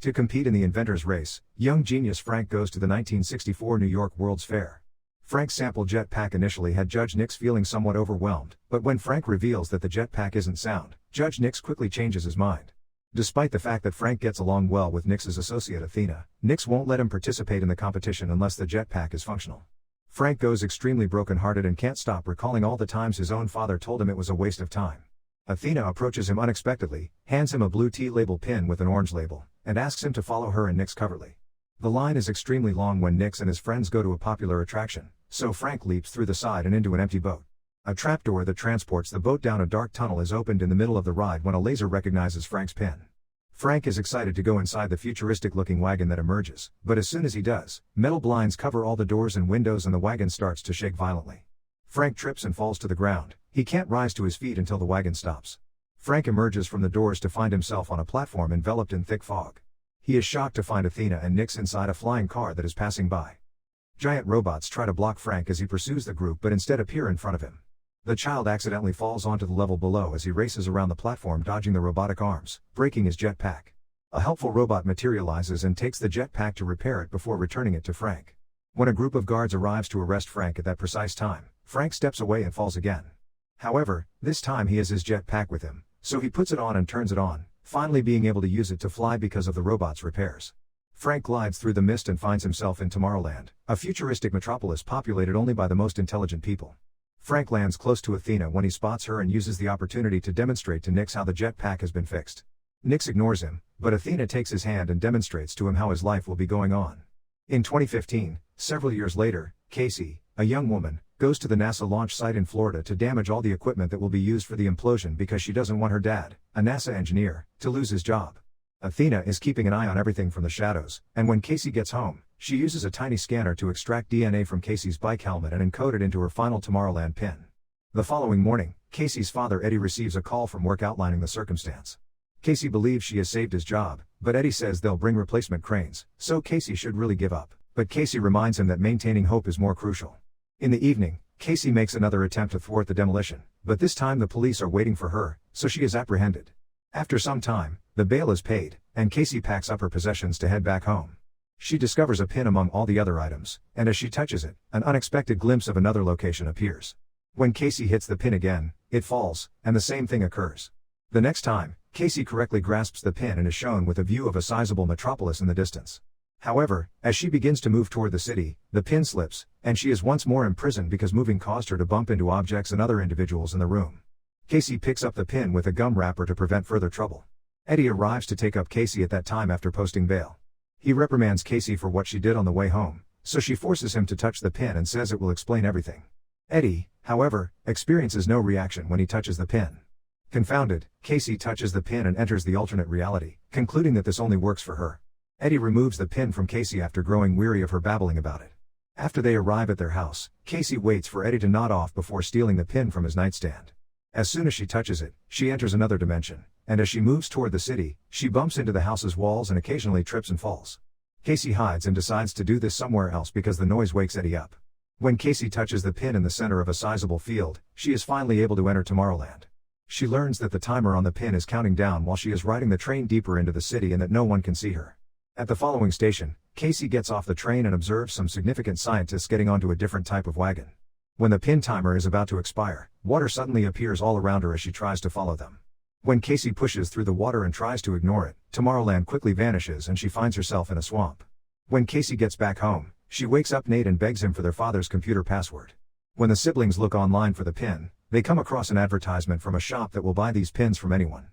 To compete in the inventor's race, young genius Frank goes to the 1964 New York World's Fair. Frank's sample jetpack initially had Judge Nix feeling somewhat overwhelmed, but when Frank reveals that the jetpack isn't sound, Judge Nix quickly changes his mind. Despite the fact that Frank gets along well with Nix's associate Athena, Nix won't let him participate in the competition unless the jetpack is functional. Frank goes extremely brokenhearted and can't stop recalling all the times his own father told him it was a waste of time. Athena approaches him unexpectedly, hands him a blue T-label pin with an orange label, and asks him to follow her and Nix covertly. The line is extremely long when Nix and his friends go to a popular attraction, so Frank leaps through the side and into an empty boat. A trapdoor that transports the boat down a dark tunnel is opened in the middle of the ride when a laser recognizes Frank's pin. Frank is excited to go inside the futuristic-looking wagon that emerges, but as soon as he does, metal blinds cover all the doors and windows and the wagon starts to shake violently. Frank trips and falls to the ground. He can't rise to his feet until the wagon stops. Frank emerges from the doors to find himself on a platform enveloped in thick fog. He is shocked to find Athena and Nix inside a flying car that is passing by. Giant robots try to block Frank as he pursues the group but instead appear in front of him. The child accidentally falls onto the level below as he races around the platform dodging the robotic arms, breaking his jetpack. A helpful robot materializes and takes the jetpack to repair it before returning it to Frank. When a group of guards arrives to arrest Frank at that precise time, Frank steps away and falls again. However, this time he has his jetpack with him, so he puts it on and turns it on, finally being able to use it to fly because of the robot's repairs. Frank glides through the mist and finds himself in Tomorrowland, a futuristic metropolis populated only by the most intelligent people. Frank lands close to Athena when he spots her and uses the opportunity to demonstrate to Nix how the jetpack has been fixed. Nix ignores him, but Athena takes his hand and demonstrates to him how his life will be going on. In 2015, several years later, Casey, a young woman, goes to the NASA launch site in Florida to damage all the equipment that will be used for the implosion because she doesn't want her dad, a NASA engineer, to lose his job. Athena is keeping an eye on everything from the shadows, and when Casey gets home, she uses a tiny scanner to extract DNA from Casey's bike helmet and encode it into her final Tomorrowland pin. The following morning, Casey's father Eddie receives a call from work outlining the circumstance. Casey believes she has saved his job, but Eddie says they'll bring replacement cranes, so Casey should really give up. But Casey reminds him that maintaining hope is more crucial. In the evening, Casey makes another attempt to thwart the demolition, but this time the police are waiting for her, so she is apprehended. After some time, the bail is paid, and Casey packs up her possessions to head back home. She discovers a pin among all the other items, and as she touches it, an unexpected glimpse of another location appears. When Casey hits the pin again, it falls, and the same thing occurs. The next time, Casey correctly grasps the pin and is shown with a view of a sizable metropolis in the distance. However, as she begins to move toward the city, the pin slips, and she is once more imprisoned because moving caused her to bump into objects and other individuals in the room. Casey picks up the pin with a gum wrapper to prevent further trouble. Eddie arrives to take up Casey at that time after posting bail. He reprimands Casey for what she did on the way home, so she forces him to touch the pin and says it will explain everything. Eddie, however, experiences no reaction when he touches the pin. Confounded, Casey touches the pin and enters the alternate reality, concluding that this only works for her. Eddie removes the pin from Casey after growing weary of her babbling about it. After they arrive at their house, Casey waits for Eddie to nod off before stealing the pin from his nightstand. As soon as she touches it, she enters another dimension, and as she moves toward the city, she bumps into the house's walls and occasionally trips and falls. Casey hides and decides to do this somewhere else because the noise wakes Eddie up. When Casey touches the pin in the center of a sizable field, she is finally able to enter Tomorrowland. She learns that the timer on the pin is counting down while she is riding the train deeper into the city and that no one can see her. At the following station, Casey gets off the train and observes some significant scientists getting onto a different type of wagon. When the pin timer is about to expire, water suddenly appears all around her as she tries to follow them. When Casey pushes through the water and tries to ignore it, Tomorrowland quickly vanishes and she finds herself in a swamp. When Casey gets back home, she wakes up Nate and begs him for their father's computer password. When the siblings look online for the pin, they come across an advertisement from a shop that will buy these pins from anyone.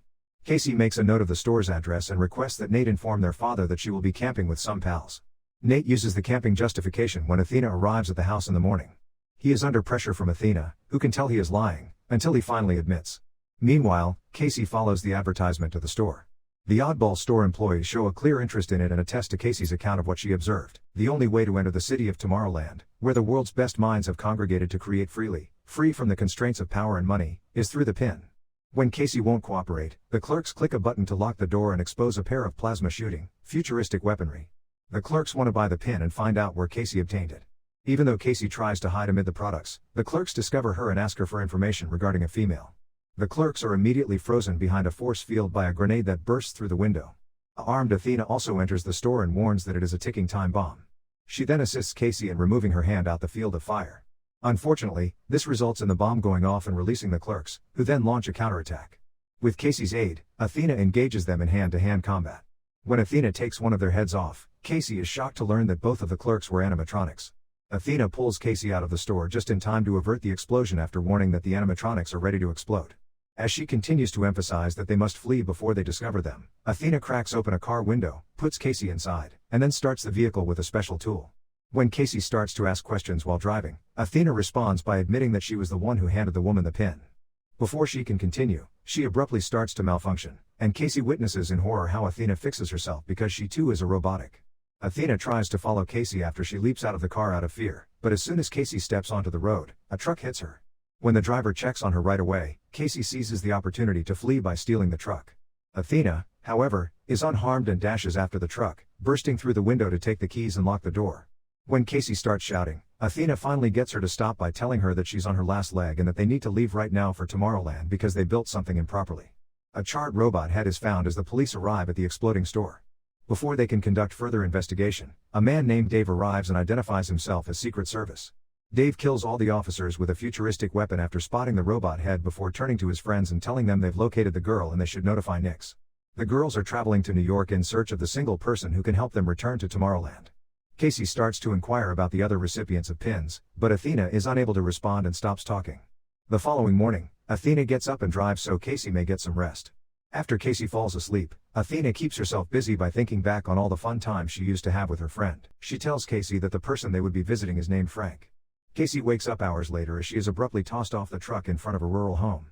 Casey makes a note of the store's address and requests that Nate inform their father that she will be camping with some pals. Nate uses the camping justification when Athena arrives at the house in the morning. He is under pressure from Athena, who can tell he is lying, until he finally admits. Meanwhile, Casey follows the advertisement to the store. The oddball store employees show a clear interest in it and attest to Casey's account of what she observed. The only way to enter the city of Tomorrowland, where the world's best minds have congregated to create freely, free from the constraints of power and money, is through the pin. When Casey won't cooperate, the clerks click a button to lock the door and expose a pair of plasma shooting, futuristic weaponry. The clerks want to buy the pin and find out where Casey obtained it. Even though Casey tries to hide amid the products, the clerks discover her and ask her for information regarding a female. The clerks are immediately frozen behind a force field by a grenade that bursts through the window. Armed Athena also enters the store and warns that it is a ticking time bomb. She then assists Casey in removing her hand out the field of fire. Unfortunately, this results in the bomb going off and releasing the clerks, who then launch a counterattack. With Casey's aid, Athena engages them in hand-to-hand combat. When Athena takes one of their heads off, Casey is shocked to learn that both of the clerks were animatronics. Athena pulls Casey out of the store just in time to avert the explosion after warning that the animatronics are ready to explode. As she continues to emphasize that they must flee before they discover them, Athena cracks open a car window, puts Casey inside, and then starts the vehicle with a special tool. When Casey starts to ask questions while driving, Athena responds by admitting that she was the one who handed the woman the pin. Before she can continue, she abruptly starts to malfunction, and Casey witnesses in horror how Athena fixes herself because she too is a robotic. Athena tries to follow Casey after she leaps out of the car out of fear, but as soon as Casey steps onto the road, a truck hits her. When the driver checks on her right away, Casey seizes the opportunity to flee by stealing the truck. Athena, however, is unharmed and dashes after the truck, bursting through the window to take the keys and lock the door. When Casey starts shouting, Athena finally gets her to stop by telling her that she's on her last leg and that they need to leave right now for Tomorrowland because they built something improperly. A charred robot head is found as the police arrive at the exploding store. Before they can conduct further investigation, a man named Dave arrives and identifies himself as Secret Service. Dave kills all the officers with a futuristic weapon after spotting the robot head before turning to his friends and telling them they've located the girl and they should notify Nix. The girls are traveling to New York in search of the single person who can help them return to Tomorrowland. Casey starts to inquire about the other recipients of pins, but Athena is unable to respond and stops talking. The following morning, Athena gets up and drives so Casey may get some rest. After Casey falls asleep, Athena keeps herself busy by thinking back on all the fun times she used to have with her friend. She tells Casey that the person they would be visiting is named Frank. Casey wakes up hours later as she is abruptly tossed off the truck in front of a rural home.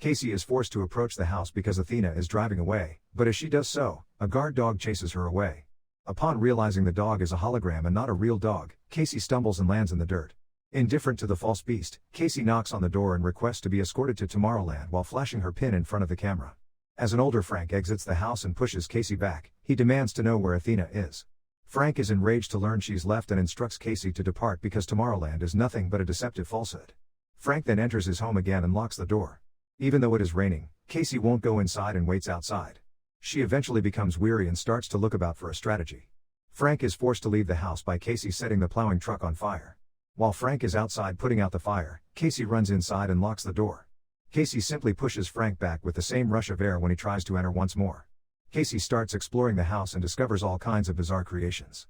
Casey is forced to approach the house because Athena is driving away, but as she does so, a guard dog chases her away. Upon realizing the dog is a hologram and not a real dog, Casey stumbles and lands in the dirt. Indifferent to the false beast, Casey knocks on the door and requests to be escorted to Tomorrowland while flashing her pin in front of the camera. As an older Frank exits the house and pushes Casey back, he demands to know where Athena is. Frank is enraged to learn she's left and instructs Casey to depart because Tomorrowland is nothing but a deceptive falsehood. Frank then enters his home again and locks the door. Even though it is raining, Casey won't go inside and waits outside. She eventually becomes weary and starts to look about for a strategy. Frank is forced to leave the house by Casey setting the plowing truck on fire. While Frank is outside putting out the fire, Casey runs inside and locks the door. Casey simply pushes Frank back with the same rush of air when he tries to enter once more. Casey starts exploring the house and discovers all kinds of bizarre creations.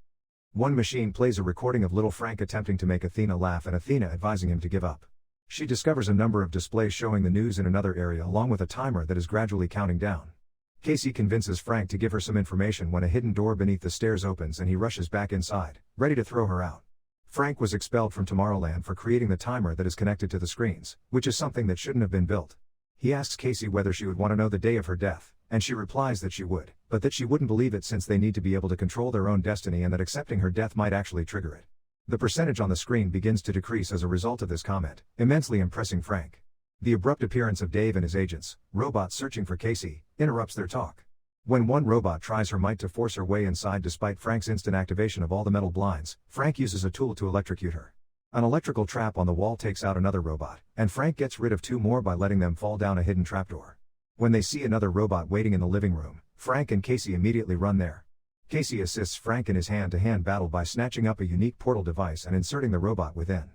One machine plays a recording of little Frank attempting to make Athena laugh and Athena advising him to give up. She discovers a number of displays showing the news in another area along with a timer that is gradually counting down. Casey convinces Frank to give her some information when a hidden door beneath the stairs opens and he rushes back inside, ready to throw her out. Frank was expelled from Tomorrowland for creating the timer that is connected to the screens, which is something that shouldn't have been built. He asks Casey whether she would want to know the day of her death, and she replies that she would, but that she wouldn't believe it since they need to be able to control their own destiny and that accepting her death might actually trigger it. The percentage on the screen begins to decrease as a result of this comment, immensely impressing Frank. The abrupt appearance of Dave and his agents, robots searching for Casey, interrupts their talk. When one robot tries her might to force her way inside despite Frank's instant activation of all the metal blinds, Frank uses a tool to electrocute her. An electrical trap on the wall takes out another robot, and Frank gets rid of two more by letting them fall down a hidden trapdoor. When they see another robot waiting in the living room, Frank and Casey immediately run there. Casey assists Frank in his hand-to-hand battle by snatching up a unique portal device and inserting the robot within.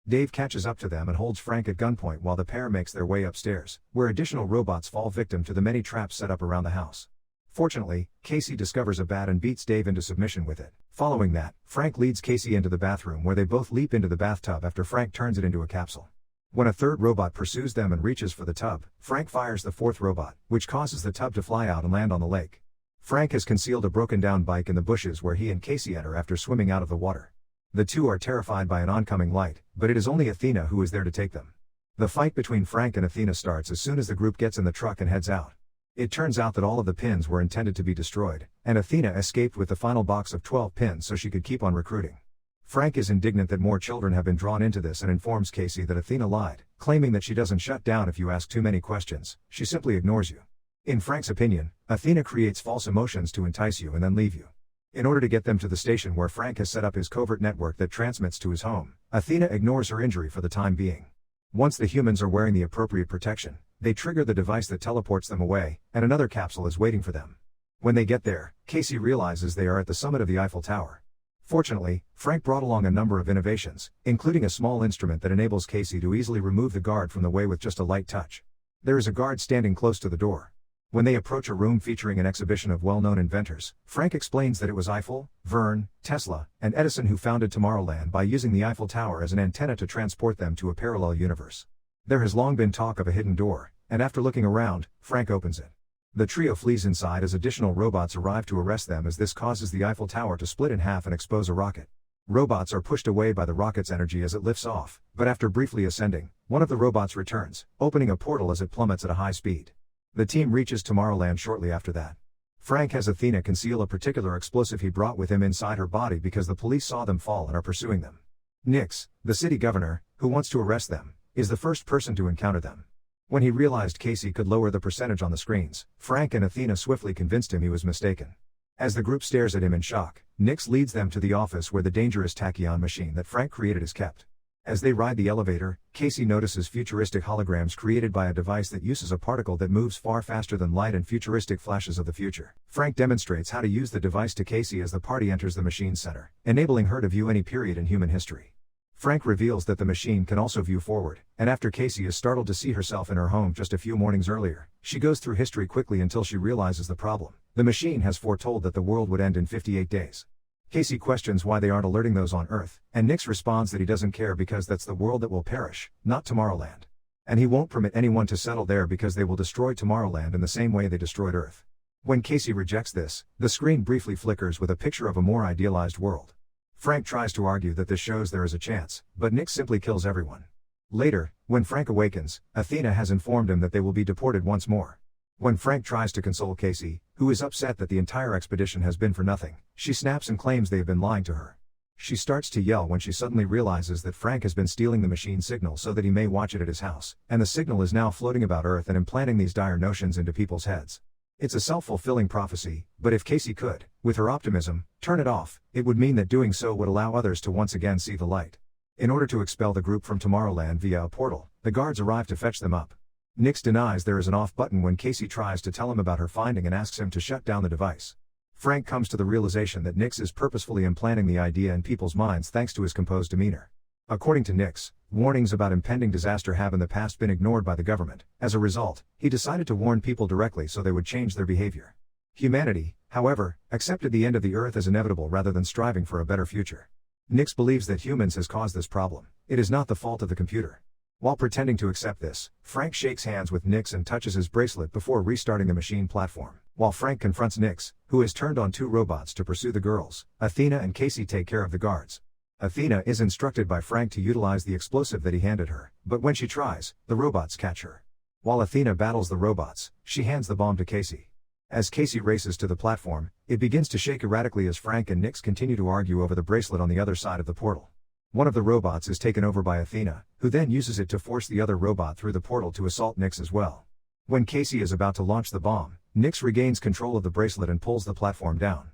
Dave catches up to them and holds Frank at gunpoint while the pair makes their way upstairs, where additional robots fall victim to the many traps set up around the house. Fortunately, Casey discovers a bat and beats Dave into submission with it. Following that, Frank leads Casey into the bathroom where they both leap into the bathtub after Frank turns it into a capsule. When a third robot pursues them and reaches for the tub, Frank fires the fourth robot, which causes the tub to fly out and land on the lake. Frank has concealed a broken-down bike in the bushes where he and Casey enter after swimming out of the water. The two are terrified by an oncoming light, but it is only Athena who is there to take them. The fight between Frank and Athena starts as soon as the group gets in the truck and heads out. It turns out that all of the pins were intended to be destroyed, and Athena escaped with the final box of 12 pins so she could keep on recruiting. Frank is indignant that more children have been drawn into this and informs Casey that Athena lied, claiming that she doesn't shut down if you ask too many questions, she simply ignores you. In Frank's opinion, Athena creates false emotions to entice you and then leave you. In order to get them to the station where Frank has set up his covert network that transmits to his home, Athena ignores her injury for the time being. Once the humans are wearing the appropriate protection, they trigger the device that teleports them away, and another capsule is waiting for them. When they get there, Casey realizes they are at the summit of the Eiffel Tower. Fortunately, Frank brought along a number of innovations, including a small instrument that enables Casey to easily remove the guard from the way with just a light touch. There is a guard standing close to the door. When they approach a room featuring an exhibition of well-known inventors, Frank explains that it was Eiffel, Verne, Tesla, and Edison who founded Tomorrowland by using the Eiffel Tower as an antenna to transport them to a parallel universe. There has long been talk of a hidden door, and after looking around, Frank opens it. The trio flees inside as additional robots arrive to arrest them, as this causes the Eiffel Tower to split in half and expose a rocket. Robots are pushed away by the rocket's energy as it lifts off, but after briefly ascending, one of the robots returns, opening a portal as it plummets at a high speed. The team reaches Tomorrowland shortly after that. Frank has Athena conceal a particular explosive he brought with him inside her body because the police saw them fall and are pursuing them. Nix, the city governor, who wants to arrest them, is the first person to encounter them. When he realized Casey could lower the percentage on the screens, Frank and Athena swiftly convinced him he was mistaken. As the group stares at him in shock, Nix leads them to the office where the dangerous tachyon machine that Frank created is kept. As they ride the elevator, Casey notices futuristic holograms created by a device that uses a particle that moves far faster than light and futuristic flashes of the future. Frank demonstrates how to use the device to Casey as the party enters the machine's center, enabling her to view any period in human history. Frank reveals that the machine can also view forward, and after Casey is startled to see herself in her home just a few mornings earlier, she goes through history quickly until she realizes the problem. The machine has foretold that the world would end in 58 days. Casey questions why they aren't alerting those on Earth, and Nix responds that he doesn't care because that's the world that will perish, not Tomorrowland. And he won't permit anyone to settle there because they will destroy Tomorrowland in the same way they destroyed Earth. When Casey rejects this, the screen briefly flickers with a picture of a more idealized world. Frank tries to argue that this shows there is a chance, but Nix simply kills everyone. Later, when Frank awakens, Athena has informed him that they will be deported once more. When Frank tries to console Casey, who is upset that the entire expedition has been for nothing, she snaps and claims they have been lying to her. She starts to yell when she suddenly realizes that Frank has been stealing the machine's signal so that he may watch it at his house, and the signal is now floating about Earth and implanting these dire notions into people's heads. It's a self-fulfilling prophecy, but if Casey could, with her optimism, turn it off, it would mean that doing so would allow others to once again see the light. In order to expel the group from Tomorrowland via a portal, the guards arrive to fetch them up. Nix denies there is an off button when Casey tries to tell him about her finding and asks him to shut down the device. Frank comes to the realization that Nix is purposefully implanting the idea in people's minds thanks to his composed demeanor. According to Nix, warnings about impending disaster have in the past been ignored by the government. As a result, he decided to warn people directly so they would change their behavior. Humanity, however, accepted the end of the Earth as inevitable rather than striving for a better future. Nix believes that humans has caused this problem. It is not the fault of the computer. While pretending to accept this, Frank shakes hands with Nix and touches his bracelet before restarting the machine platform. While Frank confronts Nix, who has turned on two robots to pursue the girls, Athena and Casey take care of the guards. Athena is instructed by Frank to utilize the explosive that he handed her, but when she tries, the robots catch her. While Athena battles the robots, she hands the bomb to Casey. As Casey races to the platform, it begins to shake erratically as Frank and Nix continue to argue over the bracelet on the other side of the portal. One of the robots is taken over by Athena, who then uses it to force the other robot through the portal to assault Nix as well. When Casey is about to launch the bomb, Nix regains control of the bracelet and pulls the platform down.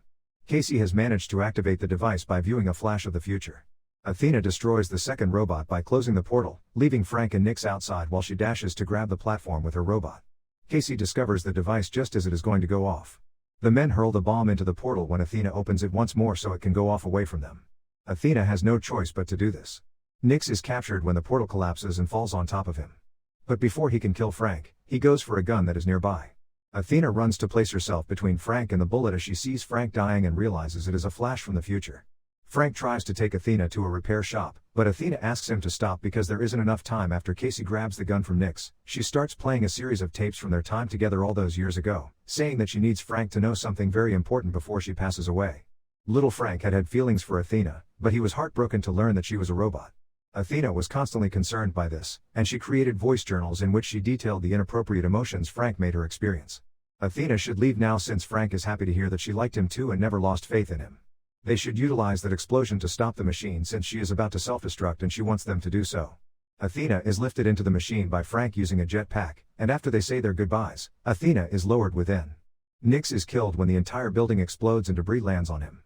Casey has managed to activate the device by viewing a flash of the future. Athena destroys the second robot by closing the portal, leaving Frank and Nix outside while she dashes to grab the platform with her robot. Casey discovers the device just as it is going to go off. The men hurl the bomb into the portal when Athena opens it once more so it can go off away from them. Athena has no choice but to do this. Nix is captured when the portal collapses and falls on top of him. But before he can kill Frank, he goes for a gun that is nearby. Athena runs to place herself between Frank and the bullet as she sees Frank dying and realizes it is a flash from the future. Frank tries to take Athena to a repair shop, but Athena asks him to stop because there isn't enough time. After Casey grabs the gun from Nix, she starts playing a series of tapes from their time together all those years ago, saying that she needs Frank to know something very important before she passes away. Little Frank had had feelings for Athena, but he was heartbroken to learn that she was a robot. Athena was constantly concerned by this, and she created voice journals in which she detailed the inappropriate emotions Frank made her experience. Athena should leave now since Frank is happy to hear that she liked him too and never lost faith in him. They should utilize that explosion to stop the machine since she is about to self-destruct and she wants them to do so. Athena is lifted into the machine by Frank using a jetpack, and after they say their goodbyes, Athena is lowered within. Nix is killed when the entire building explodes and debris lands on him.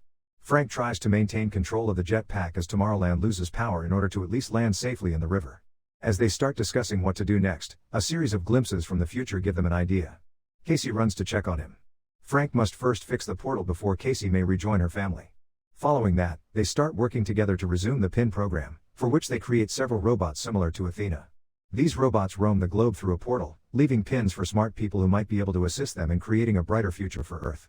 Frank tries to maintain control of the jetpack as Tomorrowland loses power in order to at least land safely in the river. As they start discussing what to do next, a series of glimpses from the future give them an idea. Casey runs to check on him. Frank must first fix the portal before Casey may rejoin her family. Following that, they start working together to resume the PIN program, for which they create several robots similar to Athena. These robots roam the globe through a portal, leaving pins for smart people who might be able to assist them in creating a brighter future for Earth.